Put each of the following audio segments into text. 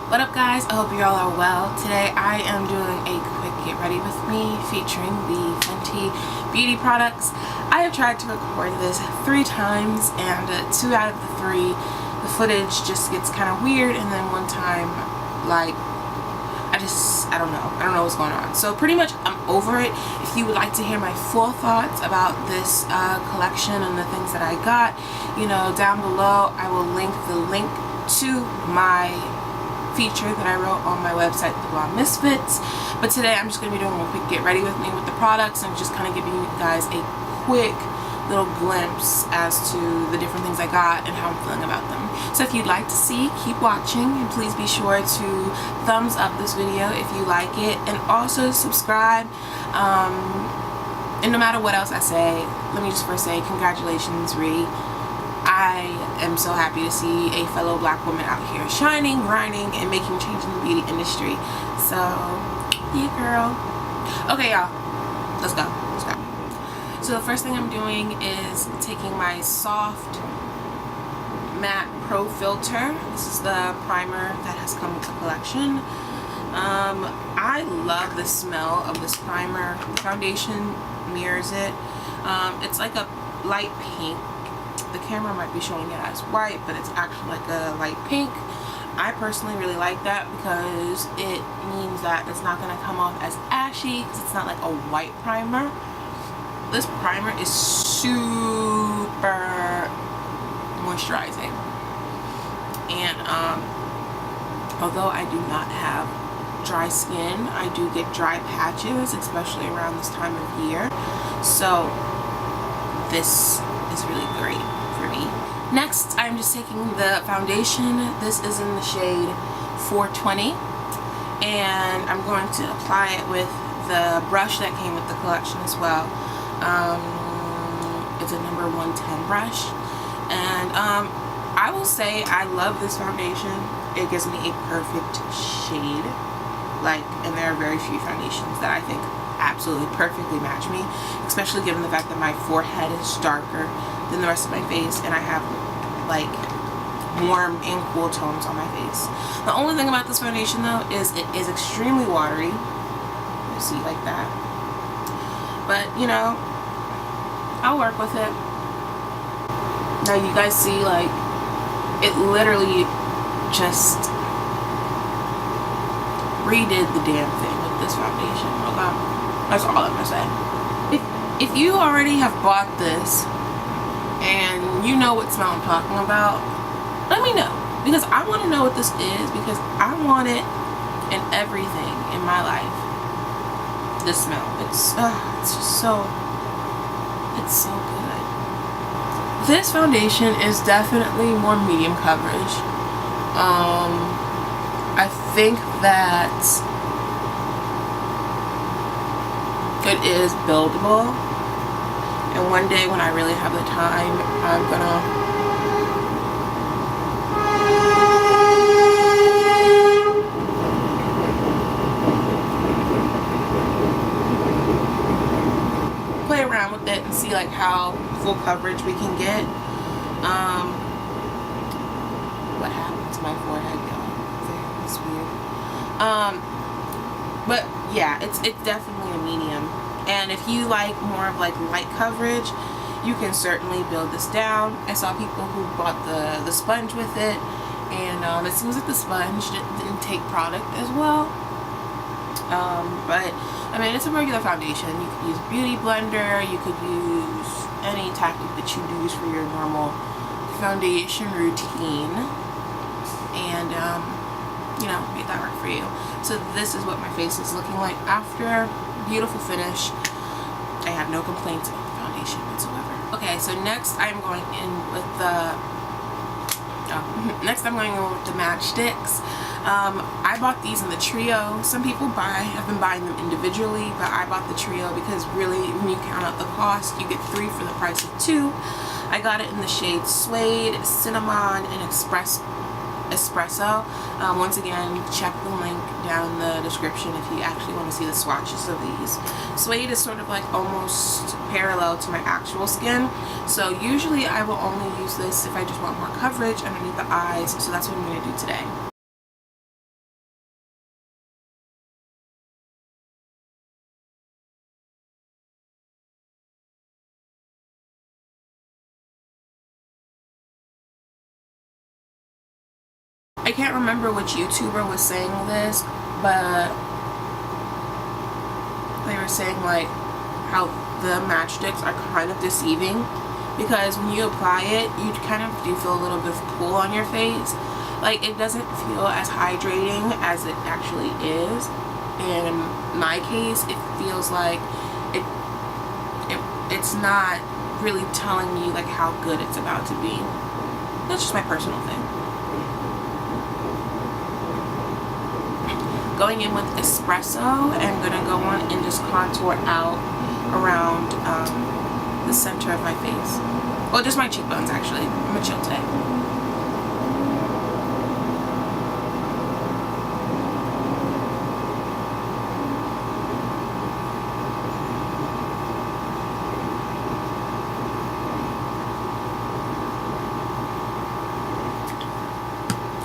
What up guys, I hope you all are well. Today I am doing a quick get ready with me featuring the Fenty Beauty products. I have tried to record this 3 times and 2 out of the 3 the footage just gets kind of weird, and then one time like I don't know what's going on. So pretty much I'm over it. If you would like to hear my full thoughts about this collection and the things that I got, you know, down below I will link to my feature that I wrote on my website, TheBlondeMisfit. But today I'm just going to be doing a quick get ready with me with the products and just kind of giving you guys a quick little glimpse as to the different things I got and how I'm feeling about them. So if you'd like to see, keep watching, and please be sure to thumbs up this video if you like it, and also subscribe. And no matter what else I say, let me just first say congratulations, Ree. I am so happy to see a fellow black woman out here shining, grinding, and making change in the beauty industry. So, yeah girl. Okay y'all, let's go. So the first thing I'm doing is taking my soft matte pro filter. This is the primer that has come with the collection. I love the smell of this primer. The foundation mirrors it. It's like a light pink. The camera might be showing it as white, but it's actually like a light pink. I personally really like that because it means that it's not going to come off as ashy, because it's not like a white primer. This primer is super moisturizing, and although I do not have dry skin, I do get dry patches, especially around this time of year, so this is really great for me. Next, I'm just taking the foundation. This is in the shade 420, and I'm going to apply it with the brush that came with the collection as well. It's a number 110 brush, and I will say I love this foundation. It gives me a perfect shade, and there are very few foundations that I think absolutely perfectly match me, especially given the fact that my forehead is darker than the rest of my face, and I have like warm and cool tones on my face. The only thing about this foundation though is it is extremely watery. You see, like that. But you know, I'll work with it. Now you guys see, like, it literally just redid the damn thing with this foundation. Okay, that's all I'm gonna say. If you already have bought this and you know what smell I'm talking about, let me know, because I want to know what this is, because I want it in everything in my life. This smell, it's just so, it's so good. This foundation is definitely more medium coverage. I think that it is buildable, and one day when I really have the time, I'm gonna play around with it and see like how full coverage we can get. What happened to my forehead, y'all? It's weird. But yeah, it's definitely a medium, and if you like more of like light coverage, you can certainly build this down. I saw people who bought the sponge with it, and it seems like the sponge didn't take product as well. But I mean, it's a regular foundation. You could use a beauty blender, you could use any tactic that you use for your normal foundation routine, and you know, make that work for you. So this is what my face is looking like after. Beautiful finish. I have no complaints about the foundation whatsoever. Okay, so next I'm going in with the Matchsticks. I bought these in the trio. Some people have been buying them individually, but I bought the trio because really, when you count out the cost, you get 3 for the price of 2. I got it in the shades Suede, Cinnamon, and Espresso. Once again, check the link down in the description if you actually want to see the swatches of these. Suede is sort of like almost parallel to my actual skin, so usually I will only use this if I just want more coverage underneath the eyes, so that's what I'm going to do today. I can't remember which YouTuber was saying this, but they were saying like how the Matchsticks are kind of deceiving, because when you apply it, you kind of do feel a little bit of pull on your face. Like, it doesn't feel as hydrating as it actually is. In my case, it feels like it's not really telling me like how good it's about to be. That's just my personal thing. Going in with Espresso, and gonna go on and just contour out around the center of my face. Well, just my cheekbones actually. I'm gonna chill today.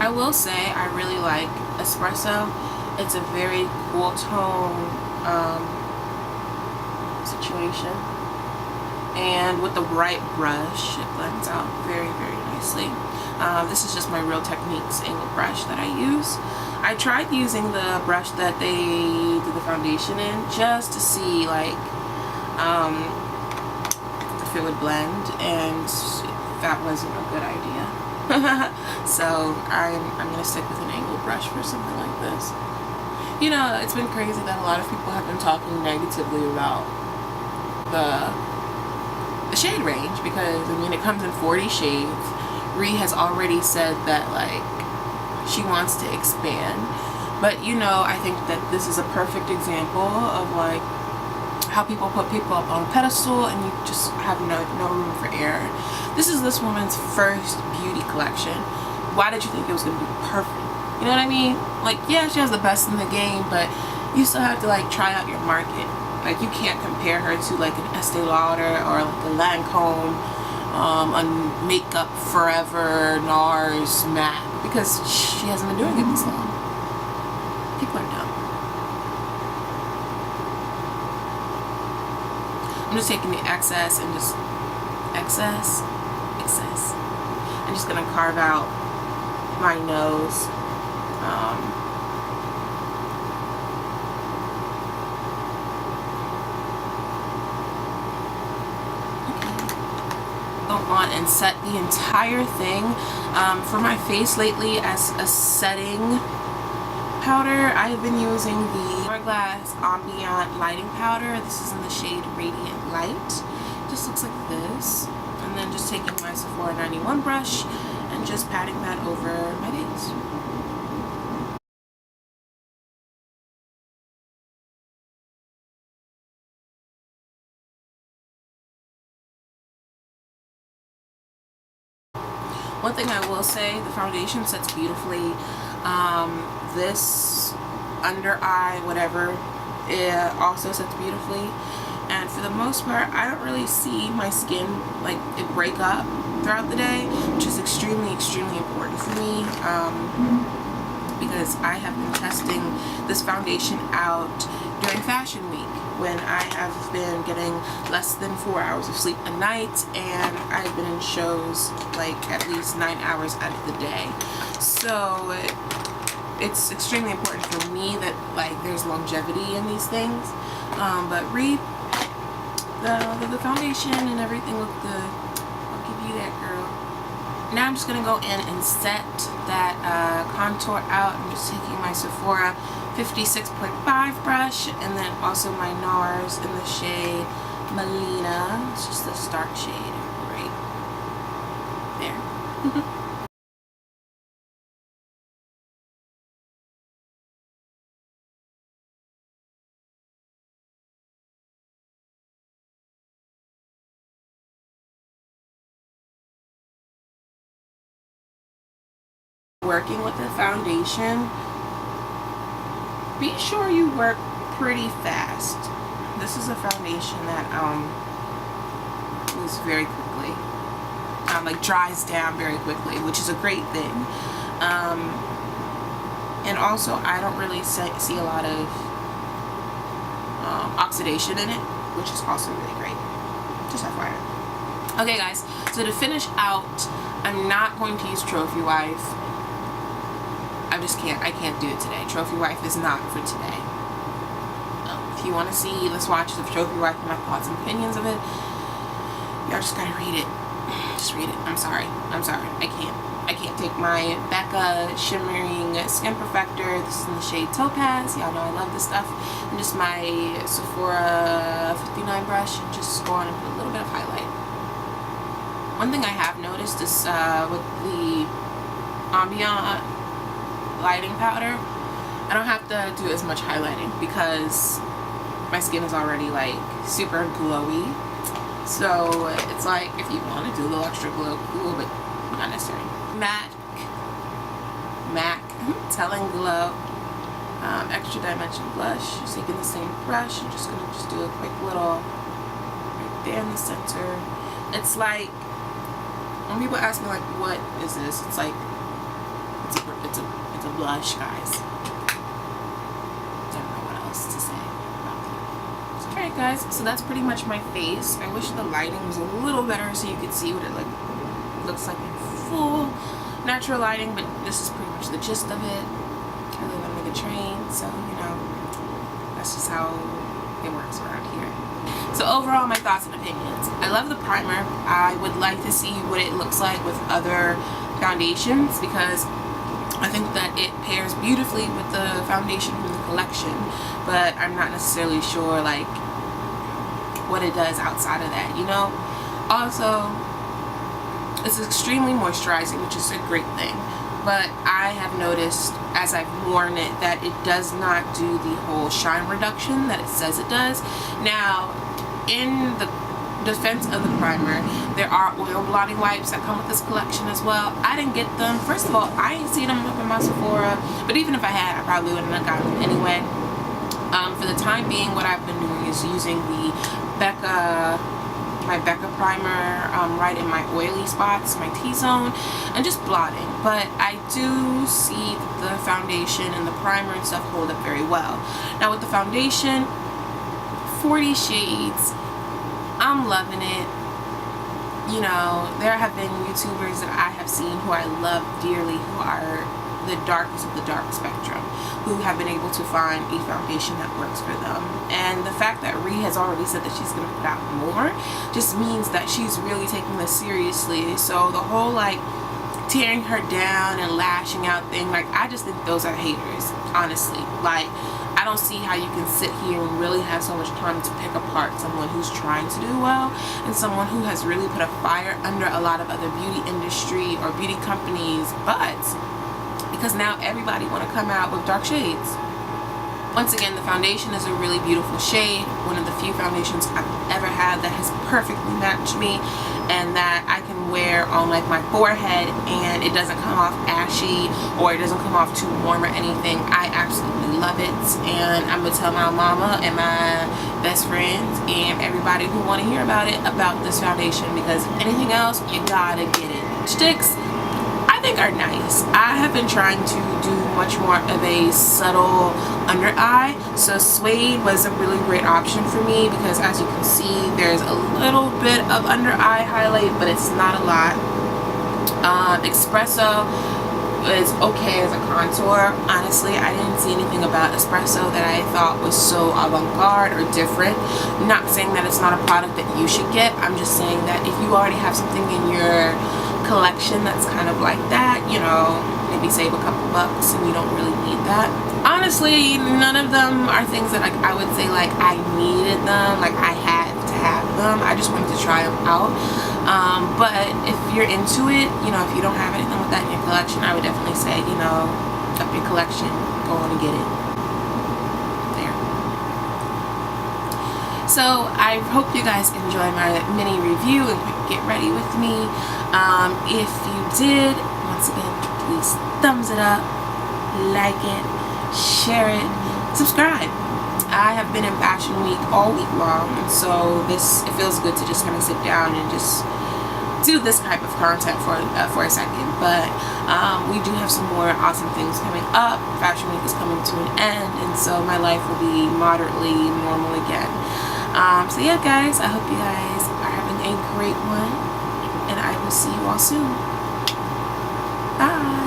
I will say I really like Espresso. It's a very cool tone situation, and with the right brush it blends out very, very nicely. This is just my Real Techniques angle brush that I use. I tried using the brush that they did the foundation in just to see like if it would blend, and that wasn't a good idea. So I'm gonna stick with an angle brush for something like this. You know, it's been crazy that a lot of people have been talking negatively about the shade range, because I mean it comes in 40 shades. Rhi has already said that like she wants to expand, but you know, I think that this is a perfect example of like how people put people up on a pedestal and you just have no room for error. This is this woman's first beauty collection. Why did you think it was going to be perfect? You know what I mean? Like, yeah, she has the best in the game, but you still have to like try out your market. Like, you can't compare her to like an Estee Lauder or like a Lancome, a Makeup Forever, NARS, MAC, because she hasn't been doing it this long. People are dumb. I'm just taking the excess and just excess. I'm just gonna carve out my nose. Go on and set the entire thing. For my face lately, as a setting powder, I've been using the Hourglass Ambient Lighting Powder. This is in the shade Radiant Light. Just looks like this. And then just taking my Sephora 91 brush and just patting that over my face. One thing I will say, the foundation sets beautifully. This under eye, whatever, it also sets beautifully. And for the most part, I don't really see my skin like it break up throughout the day, which is extremely, extremely important for me, because I have been testing this foundation out during Fashion Week, when I have been getting less than 4 hours of sleep a night, and I've been in shows like at least 9 hours out of the day. So it's extremely important for me that like there's longevity in these things. But the foundation and everything look good. I'll give you that, girl. Now I'm just gonna go in and set that contour out. I'm just taking my Sephora 56.5 brush, and then also my NARS in the shade Melina. It's just a stark shade right there. Working with the foundation, be sure you work pretty fast. This is a foundation that moves very quickly, like dries down very quickly, which is a great thing. And also I don't really see a lot of oxidation in it, which is also really great. Just FYI. Okay guys, so to finish out, I'm not going to use Trophy Wife. I can't do it today. Trophy Wife is not for today. If you want to see, let's watch the Trophy Wife and my thoughts and opinions of it. Y'all just gotta read it. Just read it. I'm sorry. I can't take my Becca Shimmering Skin Perfector. This is in the shade Topaz. Y'all know I love this stuff. And just my Sephora 59 brush, and just go on and put a little bit of highlight. One thing I have noticed is with the Ambient lighting powder, I don't have to do as much highlighting because my skin is already like super glowy. So it's like, if you want to do a little extra glow, cool, but not necessary. MAC Telling Glow Extra Dimension Blush. Just taking the same brush, I'm just gonna do a quick little right there in the center. It's like, when people ask me like, what is this? It's like, it's a blush, guys. Don't know what else to say about that. Alright guys, so that's pretty much my face. I wish the lighting was a little better so you could see what it looks like in full natural lighting, but this is pretty much the gist of it. I live on a train, so you know, that's just how it works around here. So overall, my thoughts and opinions. I love the primer. I would like to see what it looks like with other foundations, because I think that it pairs beautifully with the foundation from the collection, but I'm not necessarily sure like what it does outside of that, you know. Also, it's extremely moisturizing, which is a great thing, but I have noticed as I've worn it that it does not do the whole shine reduction that it says it does. Now, in the defense of the primer, there are oil blotting wipes that come with this collection as well. I didn't get them. First of all, I ain't seen them up in my Sephora, but even if I had, I probably wouldn't have gotten them anyway. For the time being, what I've been doing is using the my Becca primer right in my oily spots, my T-zone, and just blotting. But I do see the foundation and the primer and stuff hold up very well. Now with the foundation, 40 shades, I'm loving it. You know, there have been YouTubers that I have seen who I love dearly who are the darkest of the dark spectrum, who have been able to find a foundation that works for them. And the fact that Ree has already said that she's going to put out more just means that she's really taking this seriously. So the whole like tearing her down and lashing out thing, like, I just think those are haters, honestly. Like, I don't see how you can sit here and really have so much time to pick apart someone who's trying to do well and someone who has really put a fire under a lot of other beauty industry or beauty companies, but because now everybody want to come out with dark shades. Once again, the foundation is a really beautiful shade, one of the few foundations I've ever had that has perfectly matched me and that I can wear on like my forehead and it doesn't come off ashy or it doesn't come off too warm or anything. I absolutely love it, and I'm gonna tell my mama and my best friends and everybody who want to hear about it about this foundation, because if anything else, you gotta get it. Matchsticks, I think, are nice. I have been trying to do much more of a subtle under eye, so suede was a really great option for me because, as you can see, there's a little bit of under eye highlight, but it's not a lot. Espresso is okay as a contour. Honestly, I didn't see anything about Espresso that I thought was so avant-garde or different. I'm not saying that it's not a product that you should get. I'm just saying that if you already have something in your collection that's kind of like that, you know, maybe save a couple bucks and you don't really need that. Honestly, none of them are things that like I would say like I needed them, like I had to have them. I just wanted to try them out. But if you're into it, you know, if you don't have anything with that in your collection, I would definitely say, you know, up your collection, go on and get it. There. So I hope you guys enjoy my mini review and get ready with me. If you did, once again, please thumbs it up, like it, share it, subscribe. I have been in Fashion Week all week long, so it feels good to just kind of sit down and just do this type of content for a second. But we do have some more awesome things coming up. Fashion Week is coming to an end, and so my life will be moderately normal again. So yeah, guys, I hope you guys are having a great one, and I will see you all soon. Bye.